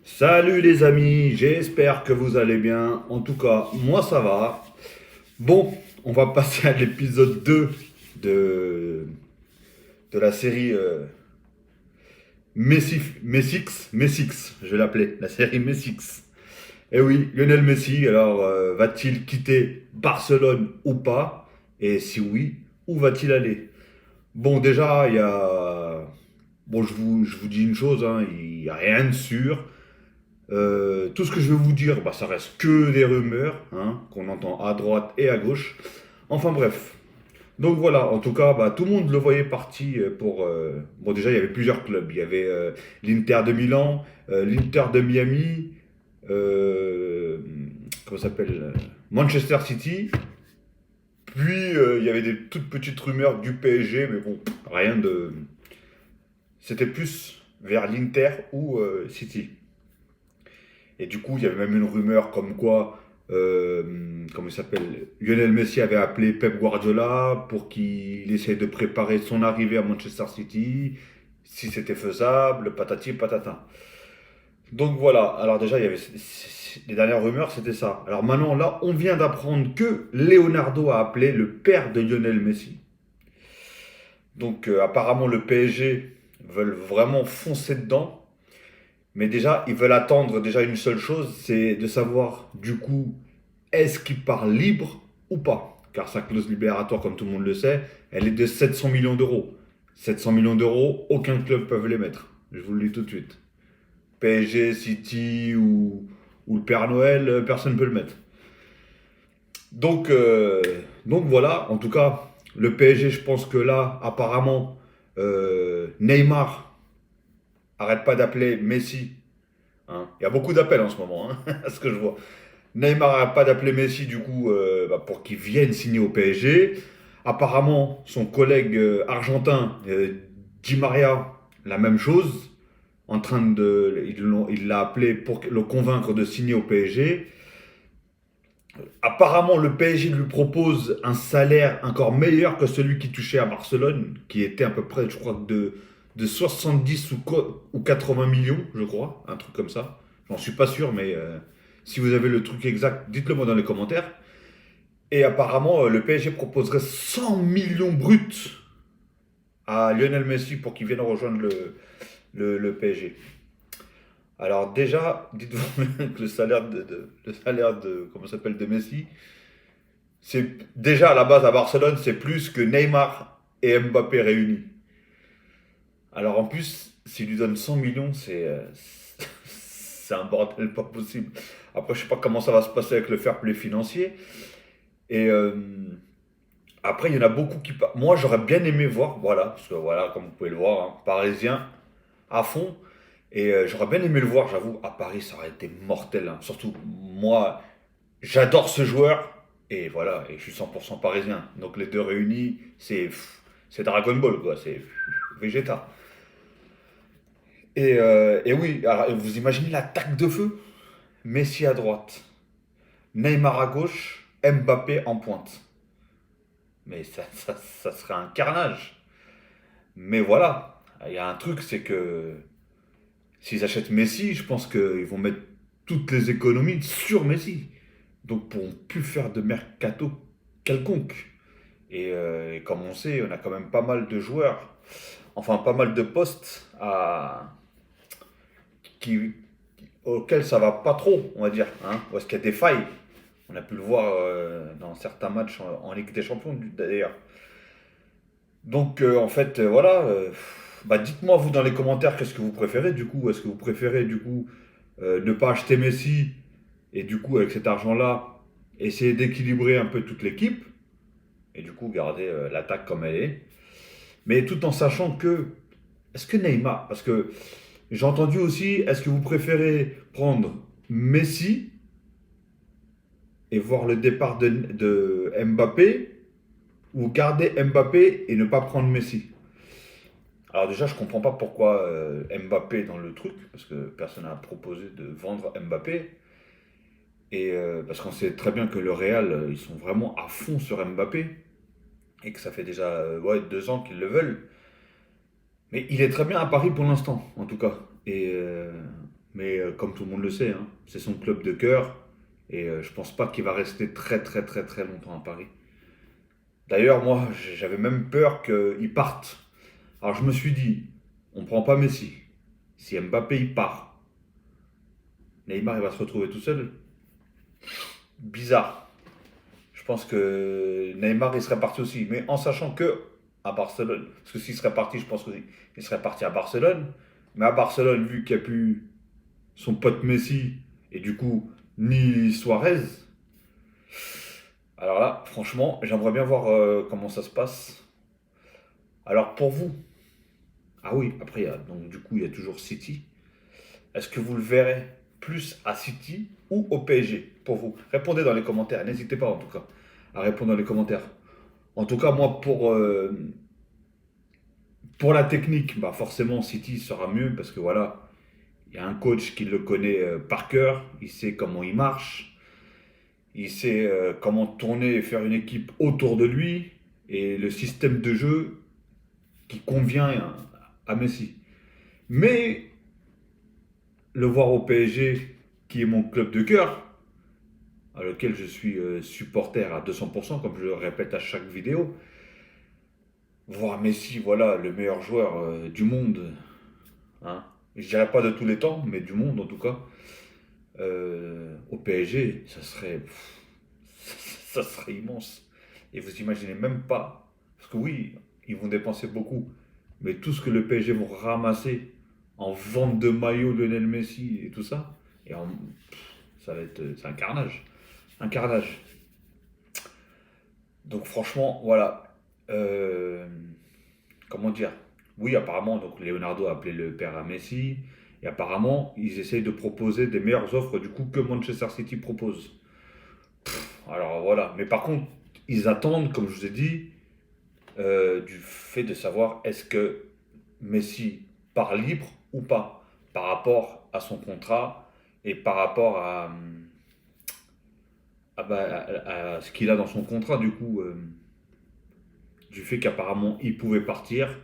Salut les amis, j'espère que vous allez bien. En tout cas, moi ça va. Bon, on va passer à l'épisode 2 de, de la série Messix, je vais l'appeler, la série Messix. Eh oui, Lionel Messi, alors va-t-il quitter Barcelone ou pas? Et si oui, où va-t-il aller? Bon, déjà, il y a... Bon, je vous dis une chose, hein, il n'y a rien de sûr. Tout ce que je vais vous dire, bah, ça reste que des rumeurs, hein, qu'on entend à droite et à gauche. Enfin bref. Donc voilà, en tout cas, bah, tout le monde le voyait parti pour... Bon, déjà, il y avait plusieurs clubs. Il y avait l'Inter de Milan, l'Inter de Miami, euh, comment ça s'appelle Manchester City. Puis, il y avait des toutes petites rumeurs du PSG, mais bon, rien de... C'était plus vers l'Inter ou City. Et du coup, il y avait même une rumeur comme quoi, comment il s'appelle, Lionel Messi avait appelé Pep Guardiola pour qu'il essaye de préparer son arrivée à Manchester City, si c'était faisable, patati patata. Donc voilà, alors déjà, il y avait les dernières rumeurs, c'était ça. Alors maintenant, là, on vient d'apprendre que Leonardo a appelé le père de Lionel Messi. Donc apparemment, le PSG veulent vraiment foncer dedans. Mais déjà, ils veulent attendre déjà une seule chose, c'est de savoir du coup, est-ce qu'il part libre ou pas? Car sa clause libératoire, comme tout le monde le sait, elle est de 700 millions d'euros. 700 millions d'euros, aucun club ne peut les mettre. Je vous le dis tout de suite. PSG, City ou le Père Noël, personne ne peut le mettre. Donc, euh, donc voilà, en tout cas, le PSG, je pense que là, apparemment, Neymar arrête pas d'appeler Messi. Hein. Il y a beaucoup d'appels en ce moment, hein, à ce que je vois. Neymar n'arrête pas d'appeler Messi du coup bah, pour qu'il vienne signer au PSG. Apparemment, son collègue argentin, Di Maria, la même chose. En train de, il l'a appelé pour le convaincre de signer au PSG. Apparemment, le PSG lui propose un salaire encore meilleur que celui qu'il touchait à Barcelone, qui était à peu près, je crois, de 70 ou 80 millions, je crois, un truc comme ça. J'en suis pas sûr, mais si vous avez le truc exact, dites-le moi dans les commentaires. Et apparemment, le PSG proposerait 100 millions bruts à Lionel Messi pour qu'il vienne rejoindre le PSG. Alors déjà, dites-vous que le salaire de comment ça s'appelle de Messi, c'est déjà à la base à Barcelone, c'est plus que Neymar et Mbappé réunis. Alors en plus, s'il lui donne 100 millions, c'est un bordel pas possible. Après, je sais pas comment ça va se passer avec le fair play financier. Et après, il y en a beaucoup qui... Moi, j'aurais bien aimé voir, voilà, parce que voilà, comme vous pouvez le voir, hein, parisien à fond. Et j'aurais bien aimé le voir, j'avoue, à Paris, ça aurait été mortel, hein. Surtout, moi, j'adore ce joueur. Et voilà, et je suis 100% parisien. Donc les deux réunis, c'est Dragon Ball, quoi. C'est Vegeta. Et oui, alors, vous imaginez l'attaque de feu? Messi à droite, Neymar à gauche, Mbappé en pointe. Mais ça serait un carnage. Mais voilà, il y a un truc, c'est que s'ils achètent Messi, je pense qu'ils vont mettre toutes les économies sur Messi. Donc, ils pourront plus faire de mercato quelconque. Et comme on sait, on a quand même pas mal de joueurs, enfin pas mal de postes qui, auxquels ça va pas trop, on va dire. Hein, où est-ce qu'il y a des failles? On a pu le voir dans certains matchs en Ligue des Champions d'ailleurs. Donc en fait, voilà. Bah, dites-moi vous dans les commentaires qu'est-ce que vous préférez du coup. Est-ce que vous préférez du coup ne pas acheter Messi et du coup avec cet argent-là essayer d'équilibrer un peu toute l'équipe et du coup garder l'attaque comme elle est. Mais tout en sachant que est-ce que Neymar, parce que j'ai entendu aussi, est-ce que vous préférez prendre Messi et voir le départ de Mbappé ou garder Mbappé et ne pas prendre Messi? Alors déjà, je comprends pas pourquoi Mbappé est dans le truc, parce que personne n'a proposé de vendre Mbappé. Et parce qu'on sait très bien que le Real, ils sont vraiment à fond sur Mbappé. Et que ça fait déjà ouais, 2 ans qu'ils le veulent. Mais il est très bien à Paris pour l'instant, en tout cas. Et Mais comme tout le monde le sait, hein, c'est son club de cœur. Et je pense pas qu'il va rester très très très très longtemps à Paris. D'ailleurs, moi, j'avais même peur qu'il parte. Alors je me suis dit, on prend pas Messi. Si Mbappé il part, Neymar il va se retrouver tout seul. Bizarre. Je pense que Neymar il serait parti aussi, mais en sachant que à Barcelone. Parce que s'il serait parti, je pense qu'il serait parti à Barcelone. Mais à Barcelone, vu qu'il n'y a plus son pote Messi et du coup ni Suarez, alors là, franchement, j'aimerais bien voir comment ça se passe. Alors pour vous, ah oui, après, donc du coup, il y a toujours City. Est-ce que vous le verrez plus à City ou au PSG pour vous? Répondez dans les commentaires. N'hésitez pas en tout cas à répondre dans les commentaires. En tout cas, moi, pour la technique, bah forcément, City sera mieux parce que voilà, il y a un coach qui le connaît par cœur. Il sait comment il marche. Il sait comment tourner et faire une équipe autour de lui. Et le système de jeu qui convient à Messi. Mais le voir au PSG, qui est mon club de cœur, à lequel je suis supporter à 200%, comme je le répète à chaque vidéo, voir Messi, voilà, le meilleur joueur du monde, hein. Je dirais pas de tous les temps, mais du monde en tout cas, au PSG, ça serait immense. Et vous imaginez même pas, parce que oui, ils vont dépenser beaucoup, mais tout ce que le PSG vont ramasser en vente de maillots Lionel Messi et tout ça, et ça va être, c'est un carnage, un carnage. Donc franchement, voilà. Euh, Comment dire? Oui, apparemment, donc Leonardo a appelé le père à Messi. Et apparemment, ils essayent de proposer des meilleures offres du coup que Manchester City propose. Alors voilà. Mais par contre, ils attendent, comme je vous ai dit, du fait de savoir est-ce que Messi part libre ou pas par rapport à son contrat et par rapport à ce qu'il a dans son contrat du coup. Du fait qu'apparemment il pouvait partir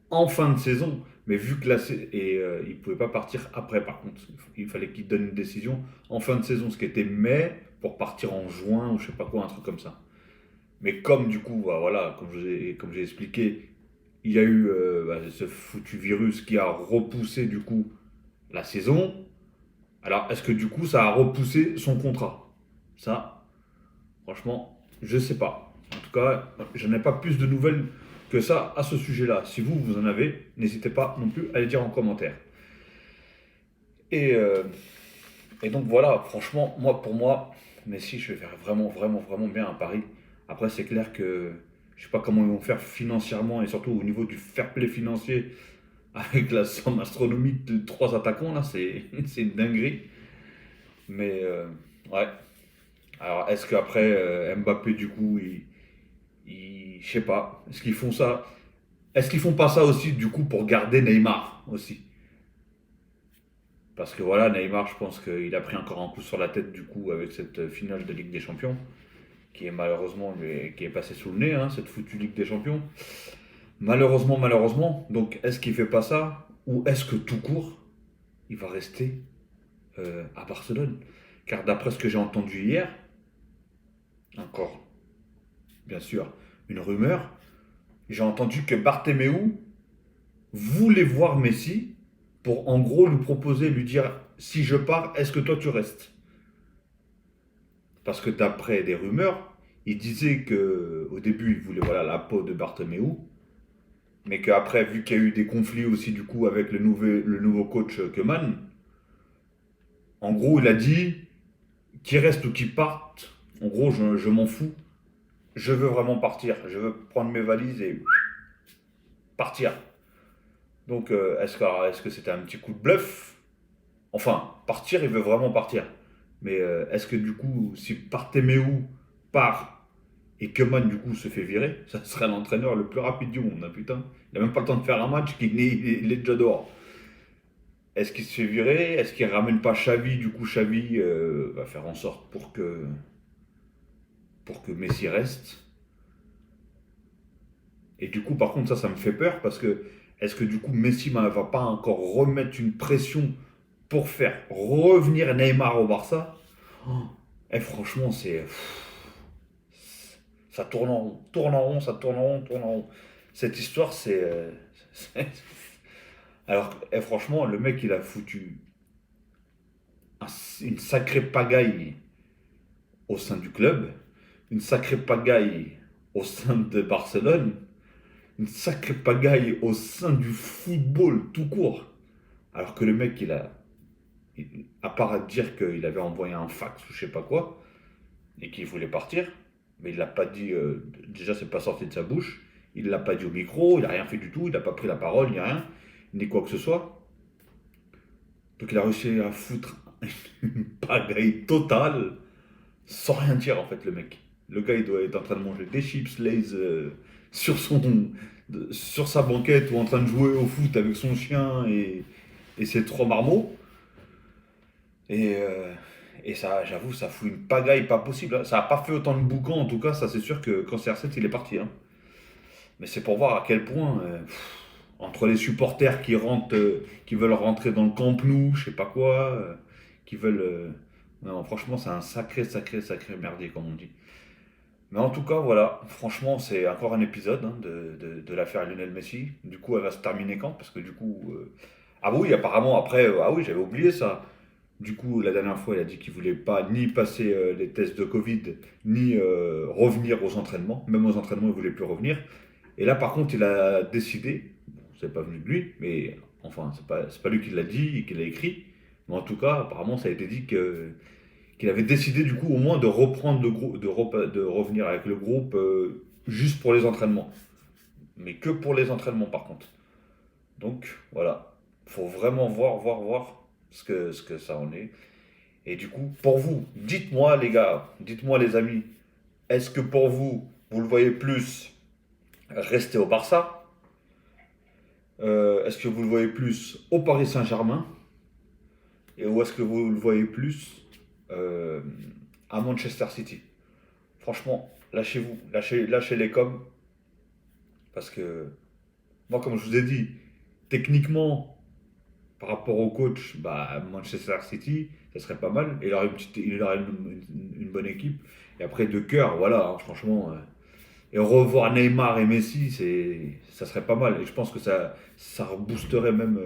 en fin de saison, mais vu que il pouvait pas partir après par contre, il fallait qu'il donne une décision en fin de saison, ce qui était mai pour partir en juin ou je sais pas quoi, un truc comme ça. Mais comme du coup, bah, voilà, comme j'ai expliqué, il y a eu ce foutu virus qui a repoussé du coup la saison. Alors est-ce que du coup ça a repoussé son contrat? Ça, franchement, je sais pas. En tout cas, je n'ai pas plus de nouvelles que ça à ce sujet-là. Si vous, vous en avez, n'hésitez pas non plus à les dire en commentaire. Et, euh, et donc voilà, franchement, pour moi, Messi, je vais faire vraiment, vraiment, vraiment bien à Paris. Après, c'est clair que je sais pas comment ils vont faire financièrement et surtout au niveau du fair play financier avec la somme astronomique de trois attaquants, là, c'est une dinguerie. Mais ouais. Alors, est-ce qu'après Mbappé, du coup, je sais pas. Est-ce qu'ils font ça? Est-ce qu'ils font pas ça aussi, du coup, pour garder Neymar aussi? Parce que voilà, Neymar, je pense qu'il a pris encore un coup sur la tête, du coup, avec cette finale de Ligue des Champions, qui est malheureusement, qui est passée sous le nez, hein, cette foutue Ligue des Champions. Malheureusement, malheureusement. Donc, est-ce qu'il fait pas ça? Ou est-ce que tout court, il va rester à Barcelone? Car d'après ce que j'ai entendu hier, encore, bien sûr, une rumeur, j'ai entendu que Bartomeu voulait voir Messi pour en gros lui proposer, lui dire si je pars, est-ce que toi tu restes? Parce que d'après des rumeurs, il disait que au début il voulait voilà la peau de Bartomeu, mais qu'après vu qu'il y a eu des conflits aussi du coup avec le nouveau coach Keman, en gros il a dit qu'il reste ou qu'il parte, en gros je m'en fous, je veux vraiment partir, je veux prendre mes valises et partir. Donc est-ce que c'était un petit coup de bluff? Enfin, partir, il veut vraiment partir. Mais est-ce que du coup, si Bartomeu part et Koeman du coup se fait virer, ça serait l'entraîneur le plus rapide du monde, hein, putain. Il n'a même pas le temps de faire un match, il est déjà dehors. Est-ce qu'il se fait virer? Est-ce qu'il ramène pas Xavi? Du coup, Xavi va faire en sorte pour que Messi reste. Et du coup, par contre, ça me fait peur parce que est-ce que du coup, Messi va pas encore remettre une pression pour faire revenir Neymar au Barça, et franchement, ça tourne en rond, tourne en rond, ça tourne en rond, tourne en rond. Cette histoire, c'est- alors, franchement, le mec, il a foutu un- une sacrée pagaille au sein du club, une sacrée pagaille au sein de Barcelone, une sacrée pagaille au sein du football tout court. Alors que le mec, à part dire qu'il avait envoyé un fax ou je sais pas quoi, et qu'il voulait partir, mais il l'a pas dit, déjà c'est pas sorti de sa bouche, il l'a pas dit au micro, il a rien fait du tout, il n'a pas pris la parole, ni rien, ni quoi que ce soit. Donc il a réussi à foutre une pagaille totale, sans rien dire en fait le mec. Le gars il doit être en train de manger des chips, Lay's sur sur sa banquette ou en train de jouer au foot avec son chien et ses trois marmots. Et, euh, et ça, j'avoue, ça fout une pagaille pas possible, hein. Ça n'a pas fait autant de boucan, en tout cas, ça c'est sûr que quand CR7 il est parti, hein. Mais c'est pour voir à quel point, entre les supporters qui rentrent, qui veulent rentrer dans le Camp Nou, je sais pas quoi, qui veulent. Non, franchement, c'est un sacré, sacré, sacré merdier, comme on dit. Mais en tout cas, voilà, franchement, c'est encore un épisode hein, de l'affaire Lionel Messi. Du coup, elle va se terminer quand? Parce que du coup. Ah oui, apparemment, après. Ah oui, j'avais oublié ça. Du coup, la dernière fois, il a dit qu'il voulait pas ni passer les tests de Covid, ni revenir aux entraînements. Même aux entraînements, il voulait plus revenir. Et là, par contre, il a décidé, bon, c'est pas venu de lui, mais enfin, c'est pas lui qui l'a dit et qui l'a écrit. Mais en tout cas, apparemment, ça a été dit qu'il avait décidé du coup au moins de reprendre le groupe, de revenir avec le groupe juste pour les entraînements. Mais que pour les entraînements par contre. Donc voilà, faut vraiment voir ce que ça en est. Et du coup, pour vous, dites-moi les gars, dites-moi les amis, est-ce que pour vous, vous le voyez plus rester au Barça? Est-ce que vous le voyez plus au Paris Saint-Germain? Et où est-ce que vous le voyez plus euh, à Manchester City? Franchement, lâchez-vous, lâchez les coms, parce que moi, comme je vous ai dit, techniquement, par rapport au coach, bah, Manchester City, ça serait pas mal. Et il aurait une bonne équipe. Et après, de cœur, voilà, hein, franchement. Et revoir Neymar et Messi, ça serait pas mal. Et je pense que ça reboosterait même.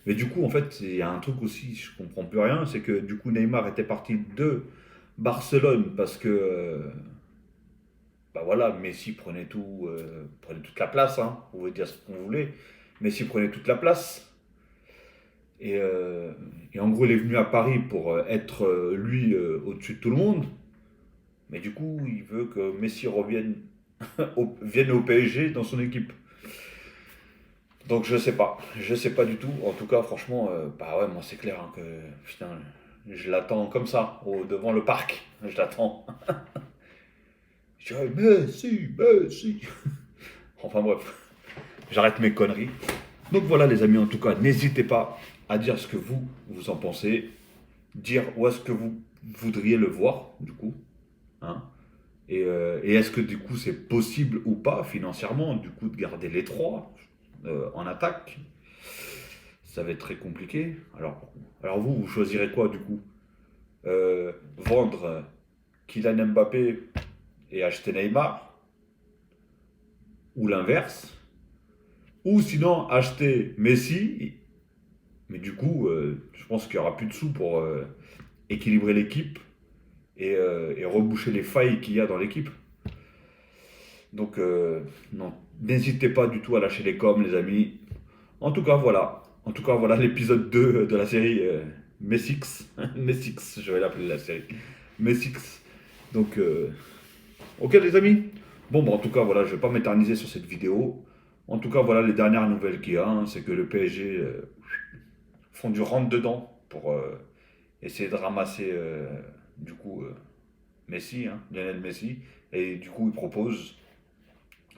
Mais du coup, en fait, il y a un truc aussi, je comprends plus rien, c'est que du coup, Neymar était parti de Barcelone parce que, bah voilà, Messi prenait toute la place, hein. Vous pouvez dire ce qu'on voulait. Messi prenait toute la place. Et, euh, et en gros, il est venu à Paris pour être, lui, au-dessus de tout le monde. Mais du coup, il veut que Messi vienne au PSG dans son équipe. Donc je sais pas du tout. En tout cas, franchement, bah ouais, moi c'est clair hein, que putain, je l'attends comme ça, devant le parc. Je l'attends. Je dirais Messi, Messi. Enfin bref, j'arrête mes conneries. Donc voilà les amis, en tout cas, n'hésitez pas à dire ce que vous en pensez, dire où est-ce que vous voudriez le voir, du coup, hein. Et est-ce que du coup c'est possible ou pas financièrement, du coup, de garder les trois en attaque? Ça va être très compliqué. Alors vous choisirez quoi du coup? Vendre Kylian Mbappé et acheter Neymar? Ou l'inverse? Ou sinon acheter Messi, mais du coup, je pense qu'il n'y aura plus de sous pour équilibrer l'équipe et reboucher les failles qu'il y a dans l'équipe. Donc, non, n'hésitez pas du tout à lâcher les coms, les amis. En tout cas, voilà. En tout cas, voilà l'épisode 2 de la série Messix. Messix, je vais l'appeler la série. Messix. Donc, ok les amis. Bon, bah, en tout cas, voilà, je ne vais pas m'éterniser sur cette vidéo. En tout cas, voilà les dernières nouvelles qu'il y a, hein, c'est que le PSG font du rentre-dedans pour essayer de ramasser, du coup, Messi, hein, Lionel Messi. Et du coup, ils proposent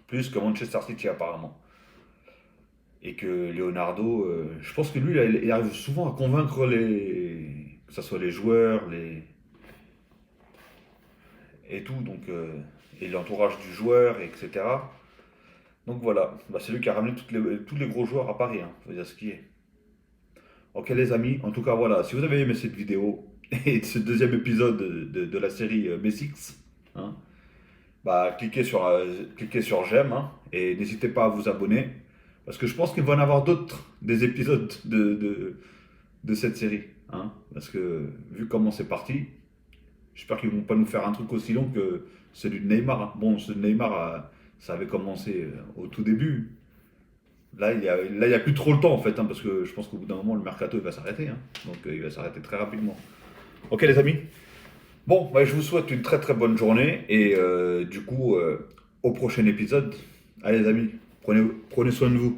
plus que Manchester City apparemment. Et que Leonardo, je pense que lui, il arrive souvent à convaincre que ce soit les joueurs, et tout, donc, et l'entourage du joueur, etc. Donc voilà, bah, c'est lui qui a ramené tous les gros joueurs à Paris, hein, faut dire ce qui est. Ok les amis, en tout cas voilà, si vous avez aimé cette vidéo et ce deuxième épisode de la série Messix, hein, bah cliquez sur j'aime, hein, et n'hésitez pas à vous abonner parce que je pense qu'il va y en avoir d'autres des épisodes de cette série, hein, parce que vu comment c'est parti, j'espère qu'ils vont pas nous faire un truc aussi long que celui de Neymar, hein. Bon, celui de Neymar, ça avait commencé au tout début. Là, il y a plus trop le temps en fait, hein, parce que je pense qu'au bout d'un moment, le mercato il va s'arrêter, hein. Donc il va s'arrêter très rapidement. Ok les amis. Bon, bah, je vous souhaite une très très bonne journée et du coup, au prochain épisode. Allez les amis, prenez soin de vous.